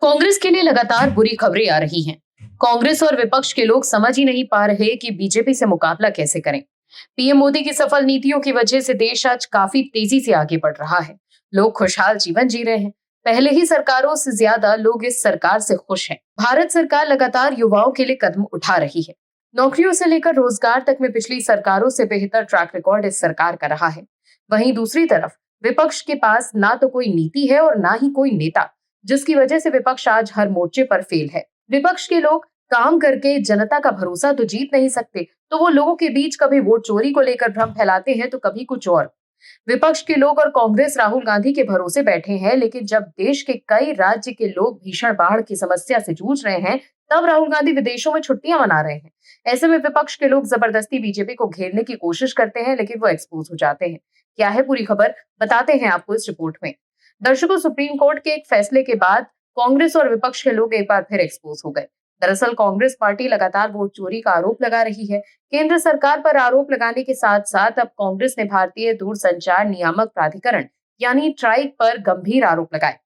कांग्रेस के लिए लगातार बुरी खबरें आ रही हैं। कांग्रेस और विपक्ष के लोग समझ ही नहीं पा रहे कि बीजेपी से मुकाबला कैसे करें। पीएम मोदी की सफल नीतियों की वजह से देश आज काफी तेजी से आगे बढ़ रहा है। लोग खुशहाल जीवन जी रहे हैं। पहले ही सरकारों से ज्यादा लोग इस सरकार से खुश हैं। भारत सरकार लगातार युवाओं के लिए कदम उठा रही है। नौकरियों से लेकर रोजगार तक में पिछली सरकारों से बेहतर ट्रैक रिकॉर्ड इस सरकार का रहा है। वहीं दूसरी तरफ विपक्ष के पास ना तो कोई नीति है और ना ही कोई नेता, जिसकी वजह से विपक्ष आज हर मोर्चे पर फेल है। विपक्ष के लोग काम करके जनता का भरोसा तो जीत नहीं सकते, तो वो लोगों के बीच कभी वोट चोरी को लेकर भ्रम फैलाते हैं तो कभी कुछ और। विपक्ष के लोग और कांग्रेस राहुल गांधी के भरोसे बैठे हैं, लेकिन जब देश के कई राज्य के लोग भीषण बाढ़ की समस्या से जूझ रहे हैं, तब राहुल गांधी विदेशों में छुट्टियां मना रहे हैं। ऐसे में विपक्ष के लोग जबरदस्ती बीजेपी को घेरने की कोशिश करते हैं, लेकिन वो एक्सपोज हो जाते हैं। क्या है पूरी खबर, बताते हैं आपको इस रिपोर्ट में। दर्शकों, सुप्रीम कोर्ट के एक फैसले के बाद कांग्रेस और विपक्ष के लोग एक बार फिर एक्सपोज हो गए। दरअसल कांग्रेस पार्टी लगातार वोट चोरी का आरोप लगा रही है। केंद्र सरकार पर आरोप लगाने के साथ साथ अब कांग्रेस ने भारतीय दूरसंचार नियामक प्राधिकरण यानी ट्राई पर गंभीर आरोप लगाए।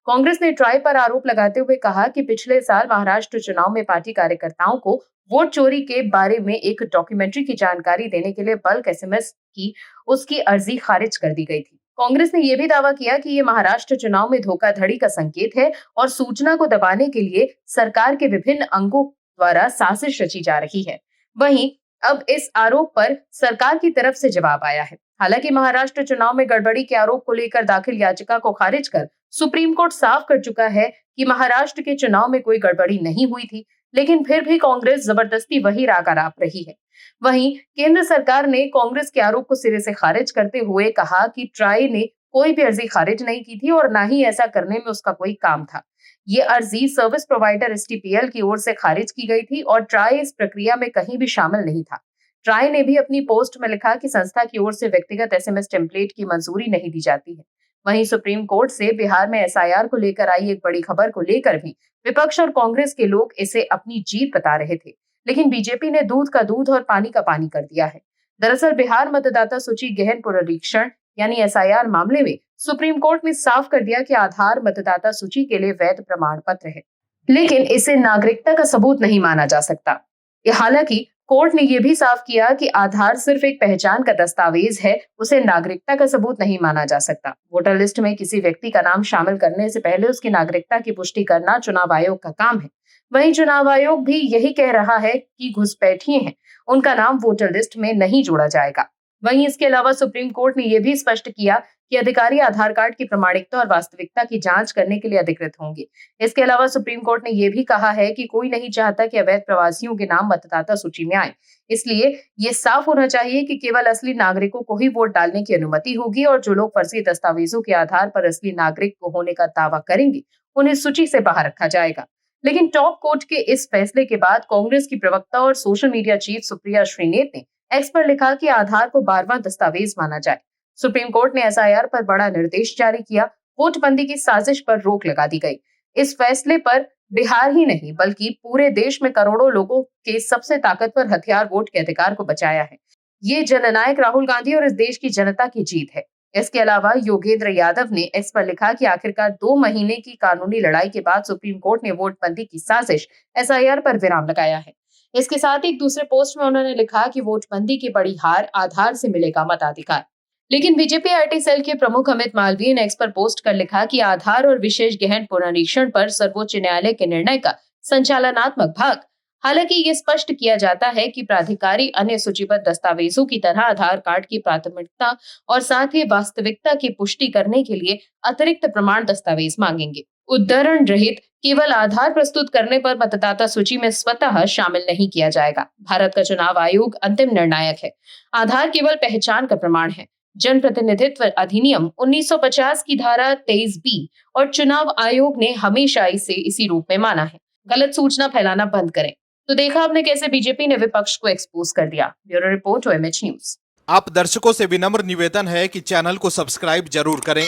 कांग्रेस ने ट्राई पर आरोप लगाते हुए कहा कि पिछले साल महाराष्ट्र चुनाव में पार्टी कार्यकर्ताओं को वोट चोरी के बारे में एक डॉक्यूमेंट्री की जानकारी देने के लिए बल्क एसएमएस की उसकी अर्जी खारिज कर दी गई थी। कांग्रेस ने यह भी दावा किया कि ये महाराष्ट्र चुनाव में धोखाधड़ी का संकेत है और सूचना को दबाने के लिए सरकार के विभिन्न अंगों द्वारा साजिश रची जा रही है। वहीं अब इस आरोप पर सरकार की तरफ से जवाब आया है। हालांकि महाराष्ट्र चुनाव में गड़बड़ी के आरोप को लेकर दाखिल याचिका को खारिज कर सुप्रीम कोर्ट साफ कर चुका है कि महाराष्ट्र के चुनाव में कोई गड़बड़ी नहीं हुई थी, लेकिन फिर भी कांग्रेस जबरदस्ती वही राग राप रही है। वहीं केंद्र सरकार ने कांग्रेस के आरोप को सिरे से खारिज करते हुए कहा कि ट्राई ने कोई भी अर्जी खारिज नहीं की थी और ना ही ऐसा करने में उसका कोई काम था। ये अर्जी सर्विस प्रोवाइडर एसटीपीएल की ओर से खारिज की गई थी और ट्राई इस प्रक्रिया में कहीं भी शामिल नहीं था। ट्राई ने भी अपनी पोस्ट में लिखा कि संस्था की ओर से व्यक्तिगत एसएमएस टेम्पलेट की मंजूरी नहीं दी जाती है। वहीं सुप्रीम कोर्ट से बिहार में एसआईआर को लेकर आई एक बड़ी खबर को लेकर भी विपक्ष और कांग्रेस के लोग इसे अपनी जीत बता रहे थे, लेकिन बीजेपी ने दूध का दूध और पानी का पानी कर दिया है। दरअसल बिहार मतदाता सूची गहन पुनरीक्षण यानी एसआईआर मामले में सुप्रीम कोर्ट ने साफ कर दिया कि आधार मतदाता सूची के लिए वैध प्रमाण पत्र है, लेकिन इसे नागरिकता का सबूत नहीं माना जा सकता। हालांकि कोर्ट ने यह भी साफ किया कि आधार सिर्फ एक पहचान का दस्तावेज है, उसे नागरिकता का सबूत नहीं माना जा सकता। वोटर लिस्ट में किसी व्यक्ति का नाम शामिल करने से पहले उसकी नागरिकता की पुष्टि करना चुनाव आयोग का काम है। वहीं चुनाव आयोग भी यही कह रहा है कि घुसपैठिए हैं, उनका नाम वोटर लिस्ट में नहीं जोड़ा जाएगा। वहीं इसके अलावा सुप्रीम कोर्ट ने यह भी स्पष्ट किया कि अधिकारी आधार कार्ड की प्रामाणिकता और वास्तविकता की जांच करने के लिए अधिकृत होंगे। इसके अलावा सुप्रीम कोर्ट ने यह भी कहा है कि कोई नहीं चाहता कि अवैध प्रवासियों के नाम मतदाता सूची में आए, इसलिए ये साफ होना चाहिए कि केवल असली नागरिकों को ही वोट डालने की अनुमति होगी और जो लोग फर्जी दस्तावेजों के आधार पर असली नागरिक को होने का दावा करेंगे, उन्हें सूची से बाहर रखा जाएगा। लेकिन टॉप कोर्ट के इस फैसले के बाद कांग्रेस की प्रवक्ता और social media chief Supriya Shrinate ने एक्स पर लिखा कि आधार को 12वां दस्तावेज माना जाए। सुप्रीम कोर्ट ने एसआईआर पर बड़ा निर्देश जारी किया, वोटबंदी की साजिश पर रोक लगा दी गई। इस फैसले पर बिहार ही नहीं बल्कि पूरे देश में करोड़ों लोगों के सबसे ताकतवर हथियार वोट के अधिकार को बचाया है। ये जननायक राहुल गांधी और इस देश की जनता की जीत है। इसके अलावा योगेंद्र यादव ने एक्स पर लिखा कि आखिरकार 2 महीने की कानूनी लड़ाई के बाद सुप्रीम कोर्ट ने वोटबंदी की साजिश एसआईआर पर विराम लगाया है। इसके साथ एक दूसरे पोस्ट में उन्होंने लिखा कि वोटबंदी की बड़ी हार, आधार से मिलेगा मताधिकार। लेकिन बीजेपी आईटी सेल के प्रमुख अमित मालवीय ने एक्स पर पोस्ट कर लिखा कि आधार और विशेष गहन पुनरीक्षण पर सर्वोच्च न्यायालय के निर्णय का संचालनात्मक भाग। हालांकि ये स्पष्ट किया जाता है कि प्राधिकारी अन्य सूचीबद्ध दस्तावेजों की तरह आधार कार्ड की प्राथमिकता और साथ ही वास्तविकता की पुष्टि करने के लिए अतिरिक्त प्रमाण दस्तावेज मांगेंगे। उद्धरण रहित केवल आधार प्रस्तुत करने पर मतदाता सूची में स्वतः शामिल नहीं किया जाएगा। भारत का चुनाव आयोग अंतिम निर्णायक है। आधार केवल पहचान का प्रमाण है। जनप्रतिनिधित्व अधिनियम 1950 की धारा 23B और चुनाव आयोग ने हमेशा इसे इसी रूप में माना है। गलत सूचना फैलाना बंद करें। तो देखा आपने कैसे बीजेपी ने विपक्ष को एक्सपोज कर दिया। Bureau report OMH news. आप दर्शकों से विनम्र निवेदन है कि चैनल को सब्सक्राइब जरूर करें